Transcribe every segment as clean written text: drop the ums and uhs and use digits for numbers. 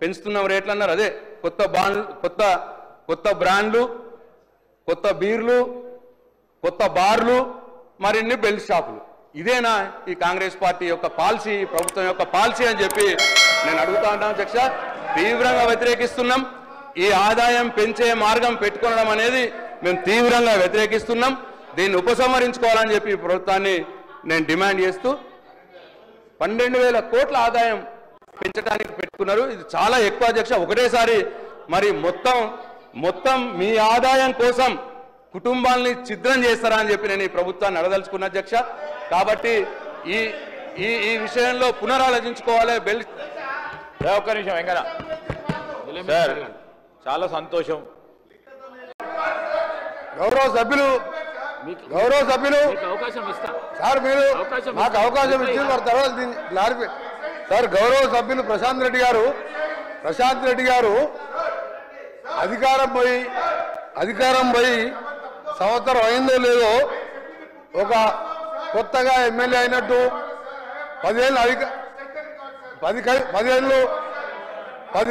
పెంచుతున్నాం రేట్లు అన్నారు. అదే కొత్త బ్రాండ్లు, కొత్త బీర్లు, కొత్త బార్లు, మరిన్ని బెల్ట్ షాపులు. ఇదేనా ఈ కాంగ్రెస్ పార్టీ యొక్క పాలసీ, ప్రభుత్వం యొక్క పాలసీ అని చెప్పి నేను అడుగుతా ఉంటాను అధ్యక్ష. తీవ్రంగా వ్యతిరేకిస్తున్నాం. ఈ ఆదాయం పెంచే మార్గం పెట్టుకోవడం అనేది మేము తీవ్రంగా వ్యతిరేకిస్తున్నాం. దీన్ని ఉపసంహరించుకోవాలని చెప్పి ప్రభుత్వాన్ని నేను డిమాండ్ చేస్తూ 12,000 కోట్ల ఆదాయం పెంచడానికి పెట్టుకున్నారు. ఇది చాలా ఎక్కువ అధ్యక్ష. ఒకటేసారి మరి మొత్తం మీ ఆదాయం కోసం కుటుంబాలని ఛిద్రం చేస్తారా అని చెప్పి నేను ఈ ప్రభుత్వాన్ని అడదలుచుకున్న అధ్యక్ష. కాబట్టి ఈ విషయంలో పునరాలోచించుకోవాలి. ఒక్క నిమిషం వెంకన్న సార్, చాలా సంతోషం. గౌరవ సభ్యులు సార్, మీరు నాకు అవకాశం ఇచ్చింది వారి తర్వాత దీన్ని క్లారిఫై. సార్, గౌరవ సభ్యులు ప్రశాంత్ రెడ్డి గారు అధికారం పోయి సంవత్సరం అయిందో లేదో ఒక కొత్తగా ఎమ్మెల్యే అయినట్టు 10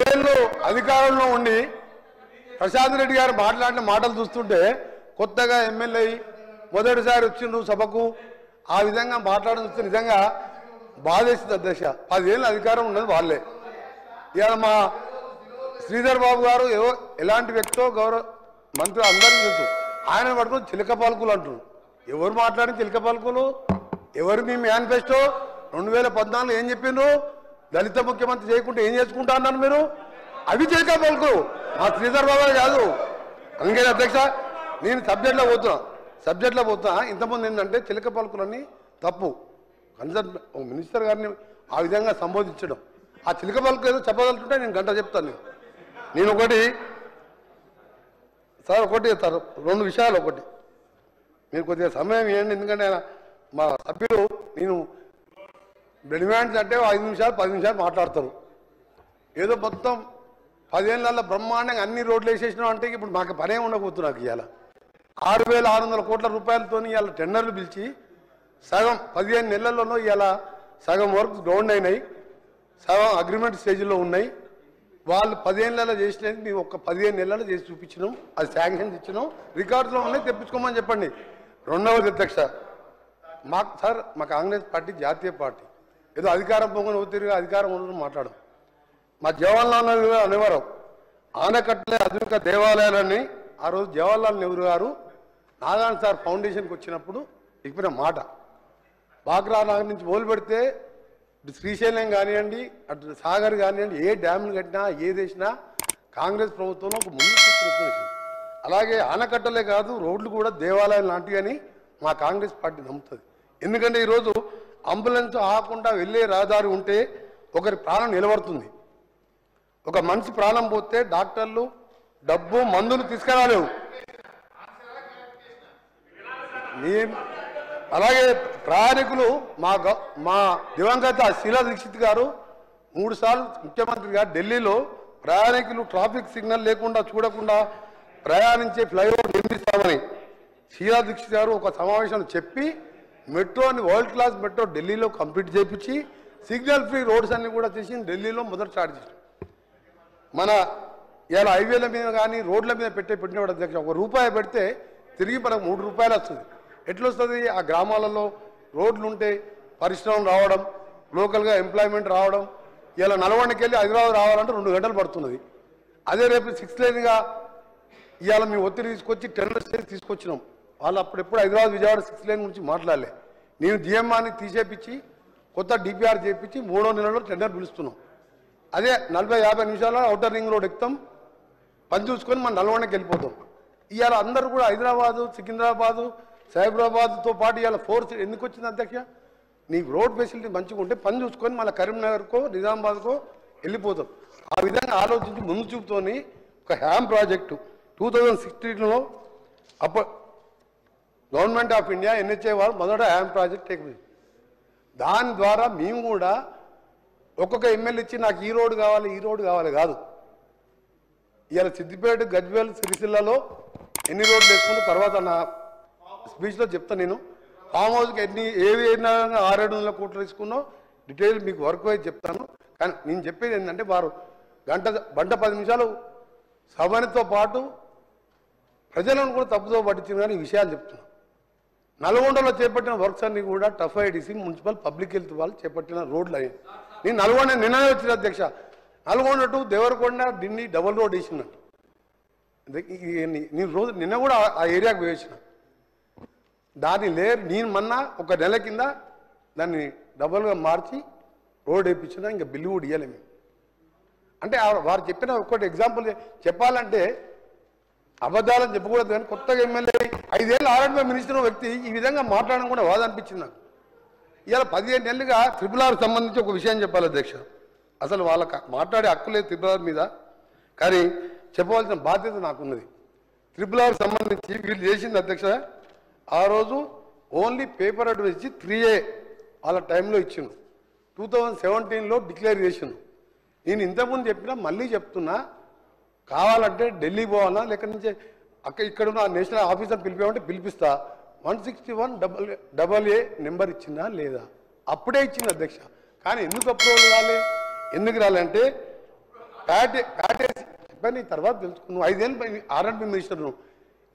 ఏళ్ళు అధికారంలో ఉండి ప్రశాంత్ రెడ్డి గారు మాట్లాడిన మాటలు చూస్తుంటే కొత్తగా ఎమ్మెల్యే మొదటిసారి వచ్చిండ్రు సభకు, ఆ విధంగా మాట్లాడడం చూస్తే నిజంగా బాధేస్తుంది అధ్యక్ష. 10 ఏళ్ళు అధికారం ఉన్నది వాళ్ళే. ఇవాళ మా శ్రీధర్ బాబు గారు ఎలాంటి వ్యక్తో గౌరవ మంత్రి అందరికీ తెలుసు. ఆయన పట్టుకుని చిలక పలుకులు అంటున్నారు. ఎవరు మాట్లాడిన చిలక పలుకులు? ఎవరు మీ మేనిఫెస్టో 2014 ఏం చెప్పిండ్రు? దళిత ముఖ్యమంత్రి చేయకుంటే ఏం చేసుకుంటా అన్నారు మీరు? అవి చిలక పలుకులు. మా శ్రీధర్ బాబు కాదు. అందుకని అధ్యక్ష, నేను సబ్జెక్ట్లో పోతున్నా. ఇంతకుముందు ఏంటంటే చిలక పలుకులన్నీ తప్పు. కన్సర్న్ మినిస్టర్ గారిని ఆ విధంగా సంబోధించడం, ఆ చిలక పలుకు ఏదో చెప్పగలుగుతుంటే నేను గంట చెప్తాను. నేను ఒకటి 2 విషయాలు. ఒకటి, మీరు కొద్దిగా సమయం ఇవ్వండి, ఎందుకంటే మా సభ్యులు నేను డిమాండ్స్ అంటే 5 నిమిషాలు 10 నిమిషాలు మాట్లాడతారు. ఏదో మొత్తం 10 ఏళ్ళ బ్రహ్మాండంగా అన్ని రోడ్లు వేసేసినాం అంటే ఇప్పుడు మాకు పనే ఉండకపోతుంది. నాకు ఇవాళ 6,600 కోట్ల రూపాయలతో ఇవాళ టెండర్లు పిలిచి సగం 15 నెలల్లోనూ ఇవాళ సగం వర్క్ డౌన్ అయినాయి, సగం అగ్రిమెంట్ స్టేజ్లో ఉన్నాయి. వాళ్ళు 10 ఏళ్ళలో చేసినది మేము ఒక 15 నెలల్లో చేసి చూపించినాం. అది శాంక్షన్ ఇచ్చినాం, రికార్డులో ఉన్నాయి, తెప్పించుకోమని చెప్పండి. రెండవది అధ్యక్ష, మా కాంగ్రెస్ పార్టీ జాతీయ పార్టీ. ఏదో అధికారం పొంగని ఒత్తిడిగా అధికారం ఉండడం మాట్లాడడం. మా జవహర్లాల్ నెహ్రూ గారు అనేవారు ఆనకట్టలే ఆధునిక దేవాలయాలని. ఆ రోజు జవహర్లాల్ నెహ్రూ గారు నారాయణ సార్ ఫౌండేషన్కి వచ్చినప్పుడు చెప్పిన మాట. బాగ్రా నగర్ నుంచి మొదలు పెడితే శ్రీశైలం కానివ్వండి, అటు సాగర్ కానివ్వండి, ఏ డ్యామ్లు కట్టినా ఏది వేసినా కాంగ్రెస్ ప్రభుత్వంలో ఒక ముందు చూస్తున్న. అలాగే ఆనకట్టలే కాదు, రోడ్లు కూడా దేవాలయాలు లాంటివి అని మా కాంగ్రెస్ పార్టీ నమ్ముతుంది. ఎందుకంటే ఈరోజు అంబులెన్స్ ఆకుండా వెళ్ళే రహదారి ఉంటే ఒకరి ప్రాణం నిలబడుతుంది. ఒక మనిషి ప్రాణం పోతే డాక్టర్లు డబ్బు మందులు తీసుకురాలేవు. అలాగే ప్రయాణికులు మా దివంగత శీలా దీక్షిత్ గారు 3 సార్లు ముఖ్యమంత్రిగా ఢిల్లీలో ప్రయాణికులు ట్రాఫిక్ సిగ్నల్ లేకుండా చూడకుండా ప్రయాణించే ఫ్లైఓవర్ నిర్మిస్తామని శీలా దీక్షిత్ గారు ఒక సమావేశంలో చెప్పి మెట్రోని వరల్డ్ క్లాస్ మెట్రో ఢిల్లీలో కంప్లీట్ చేయించి సిగ్నల్ ఫ్రీ రోడ్స్ అన్ని కూడా చేసి ఢిల్లీలో మొదటి స్టార్ట్ చేశారు. మన ఇలా హైవేల మీద కానీ రోడ్ల మీద పెట్టినవాడు అధ్యక్ష, ₹1 పెడితే తిరిగి మనకు ₹3 వస్తుంది. ఎట్లా వస్తుంది? ఆ గ్రామాలలో రోడ్లు ఉంటే పరిశ్రమలు రావడం, లోకల్గా ఎంప్లాయ్మెంట్ రావడం. ఇలా నల్గొండకి వెళ్ళి హైదరాబాద్ రావాలంటే 2 గంటలు పడుతున్నది. అదే రేపు 6 లేన్గా ఇవాళ మేము ఒత్తిడి తీసుకొచ్చి 10 స్టేజ్ తీసుకొచ్చినాం. వాళ్ళు అప్పుడెప్పుడు హైదరాబాద్ విజయవాడ 6 లేన్ గురించి మాట్లాడలే. నేను జిఎంఆర్ని తీసేపించి కొత్త డిపిఆర్ చేయించి 3వ నెలలో టెండర్ పిలుస్తున్నాం. అదే 40-50 నిమిషాల్లో అవుటర్ రింగ్ రోడ్ ఎక్కుతాం, పని చూసుకొని మనం నల్గొండకి వెళ్ళిపోతాం. ఇవాళ అందరూ కూడా హైదరాబాదు, సికింద్రాబాదు, సైబరాబాద్తో పాటు ఇవాళ 4 ఎందుకు వచ్చింది అధ్యక్ష? నీకు రోడ్ ఫెసిలిటీ మంచిగా ఉంటే పని చూసుకొని మళ్ళీ కరీంనగర్కో నిజామాబాద్కో వెళ్ళిపోతాం. ఆ విధంగా ఆలోచించి ముందు చూపుతోని ఒక హ్యామ్ ప్రాజెక్టు 2016లో గవర్నమెంట్ ఆఫ్ ఇండియా NHA వారు మొదట హ్యామ్ ప్రాజెక్ట్ టేక్. దాని ద్వారా మేము కూడా ఒక్కొక్క ఎమ్మెల్యే ఇచ్చి నాకు ఈ రోడ్డు కావాలి కాదు. ఇవాళ సిద్దిపేట, గజ్వేల్, సిరిసిల్లలో ఎన్ని రోడ్లు వేసుకుంటే తర్వాత నా స్పీచ్లో చెప్తాను. నేను ఫామ్ హౌస్కి ఏవి 600-700 కోట్లు తీసుకున్నో డీటెయిల్ మీకు వర్క్ వైజ్ చెప్తాను. కానీ నేను చెప్పేది ఏంటంటే వారు గంట 10 నిమిషాలు సభనితో పాటు ప్రజలను కూడా తప్పుదో పట్టించింది కానీ ఈ విషయాలు చెప్తున్నాం. నల్గొండలో చేపట్టిన వర్క్స్ అన్ని కూడా TUF IDC municipal public health వాళ్ళు చేపట్టిన రోడ్లు అయ్యాయి. నేను నల్గొండ నిన్ననే వచ్చిన అధ్యక్ష, Nalgonda to Devarakonda Delhi double road వేసినట్టు నేను రోజు నిన్న కూడా ఆ ఏరియాకు వేసిన దాన్ని నేను మొన్న ఒక నెల కింద దాన్ని డబుల్గా మార్చి రోడ్ వేయించినా ఇంకా బిల్లు కూడా ఇవ్వలేము. అంటే వారు చెప్పిన ఒక్కటి ఎగ్జాంపుల్ చెప్పాలంటే అబద్ధాలని చెప్పకూడదు కానీ కొత్తగా ఎమ్మెల్యే 5 ఏళ్ళు ఆర్ఎండ్బీ మినిస్టర్ వ్యక్తి ఈ విధంగా మాట్లాడడం కూడా బాధ అనిపించింది నాకు. ఇవాళ 15 నెలలుగా RRR సంబంధించి ఒక విషయం చెప్పాలి అధ్యక్ష. అసలు వాళ్ళకి మాట్లాడే హక్కు లేదు RRR మీద, కానీ చెప్పవలసిన బాధ్యత నాకున్నది. RRR సంబంధించి వీళ్ళు చేసింది అధ్యక్ష, ఆ రోజు ఓన్లీ పేపర్ అడ్వైజ్ ఇచ్చి 3A వాళ్ళ టైంలో ఇచ్చిండు. 2017లో డిక్లేర్ చేసిండు. నేను ఇంతకుముందు చెప్పినా మళ్ళీ చెప్తున్నా, కావాలంటే ఢిల్లీ పోవాలా లేక నుంచి ఇక్కడ ఉన్న నేషనల్ ఆఫీసర్ పిలిపామంటే పిలిపిస్తా. 161AA నెంబర్ ఇచ్చిందా లేదా? అప్పుడే ఇచ్చింది అధ్యక్ష. కానీ ఎందుకు అప్రూవల్ రాలే, ఎందుకు రాలంటే ప్యాటేసి చెప్పని తర్వాత తెలుసుకున్నాను. 5 ఏళ్ళు ఆర్ఎండ్బీ మినిస్టర్ను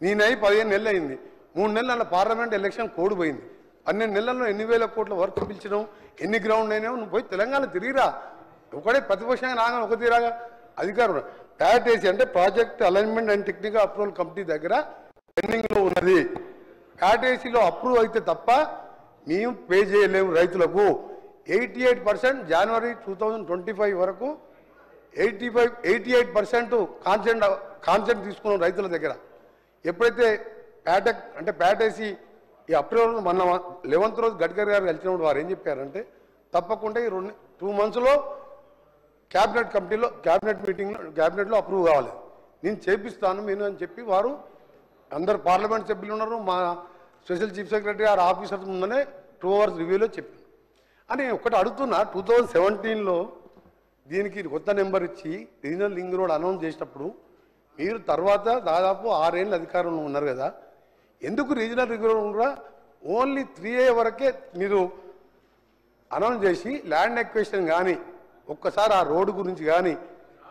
నేనై 15 నెలలు అయింది. 3 నెలల పార్లమెంట్ ఎలక్షన్ కోడ్ పోయింది. 12 నెలల్లో ఎన్ని వేల కోట్ల వర్క్ పిలిచినావు, ఎన్ని గ్రౌండ్ అయినావు, నువ్వు పోయి తెలంగాణ తిరిగిరా. ఒకటే ప్రతిపక్షంగా రాగా ఒక తీరాగా అధికారం. ప్యాటేసి అంటే project alignment and technical approval committee దగ్గర పెండింగ్లో ఉన్నది. ప్యాటేసీలో అప్రూవ్ అయితే తప్ప మేము పే చేయలేము రైతులకు. 88% జనవరి 2025 వరకు 88% కాన్సెంట్ తీసుకున్నాం రైతుల దగ్గర. ఎప్పుడైతే ప్యాటేసి ఈ అప్రూవల్ మన 11th రోజు గడ్కరీ గారు కలిసినప్పుడు వారు ఏం చెప్పారంటే తప్పకుండా ఈ 2 monthsలో క్యాబినెట్లో అప్రూవ్ కావాలి, నేను చేపిస్తాను నేను అని చెప్పి వారు అందరు పార్లమెంట్ సభ్యులు ఉన్నారు, మా స్పెషల్ చీఫ్ సెక్రటరీ గారు ఆఫీసర్ ముందనే 2 hours రివ్యూలో చెప్పాను. అని ఒకటి అడుగుతున్నా, 2017లో దీనికి కొత్త నెంబర్ ఇచ్చి రీజనల్ లింక్ రోడ్ అనౌన్స్ చేసినప్పుడు మీరు తర్వాత దాదాపు 6 ఏళ్ళు అధికారంలో ఉన్నారు కదా, ఎందుకు రీజనల్ లింక్ రోడ్ కూడా ఓన్లీ 3A వరకే మీరు అనౌన్స్ చేసి ల్యాండ్ ఎక్వేషన్ కానీ ఒక్కసారి ఆ రోడ్డు గురించి కానీ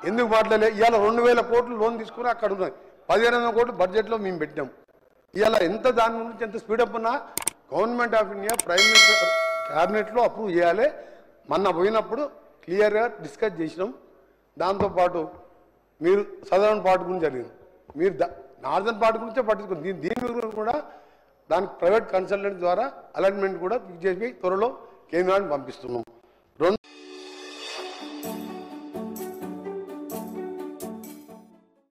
ఎందుకు మాట్లాడలే? ఇవాళ 2000 కోట్లు లోన్ తీసుకుని అక్కడ ఉన్నాయి, 1500 కోట్లు బడ్జెట్లో మేము పెట్టాం. ఇవాళ ఎంత దాని గురించి ఎంత స్పీడప్ ఉన్నా government of India prime minister క్యాబినెట్లో అప్రూవ్ చేయాలి. మొన్న పోయినప్పుడు క్లియర్గా డిస్కస్ చేసినాం. దాంతోపాటు మీరు సదరన్ పార్ట్ గురించి జరిగింది, మీరు నార్దర్న్ పార్ట్ గురించే పట్టించుకోండి. దీని గురించి కూడా దానికి ప్రైవేట్ కన్సల్టెంట్ ద్వారా అలైన్మెంట్ కూడా ఫిక్స్ చేసి త్వరలో కేంద్రానికి పంపిస్తున్నాం.